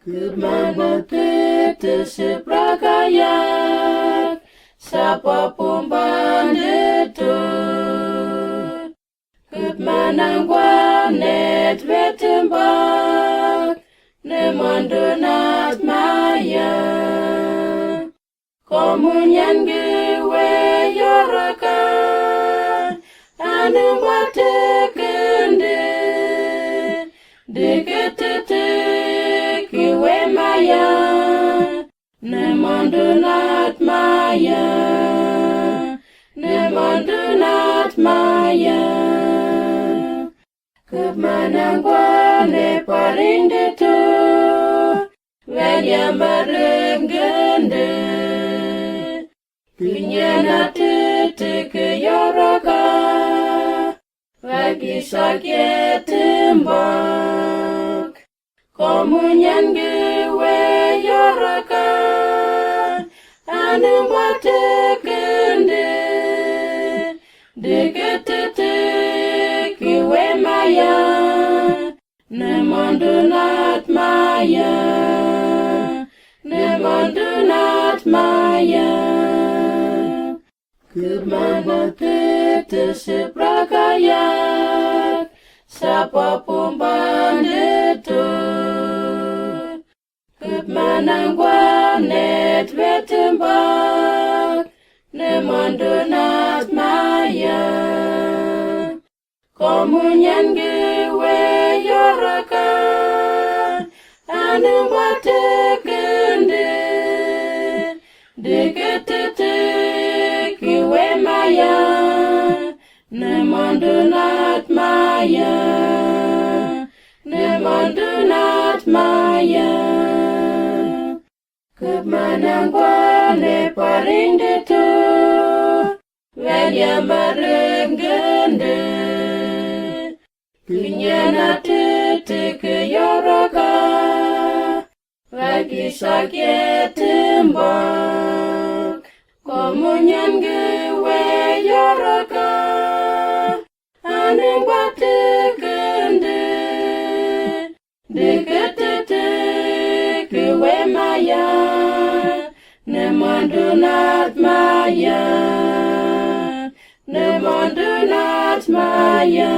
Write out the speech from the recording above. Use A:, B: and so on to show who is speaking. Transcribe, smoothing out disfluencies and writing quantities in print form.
A: Kemana kita seprakayak, sapa pumpan detut. Kemana guanet betembak, nemandunat maya. Komunyan gewe yorakan, anu mate kende, deketete kiwe maya, nemandunat maya, nemandunat maya. Kemana guane paring detu, wenya mareng gende. Kenyana tete ke yoraka, lagi sakit tembak. Komunyan gewe yoraka, anu mate kende. Deketete kiwe maya, nemandunat maya, nemandunat maya. Kemana kita seprakayak, sapa pumpan detut. Kemana guanet betembak, nemandunat maya. Komunyan gewe yorakan, anu mate kende. Deketete kiwe maya, nemandunat maya, nemandunat maya. Kemana guane paring detu, wenya mareng gende. Kenyana tete ke yoraka, lagi sakit tembak. Komunyan gewe yoraka, anu bate kende. Deketete kiwe maya, nemandunat maya, nemandunat maya.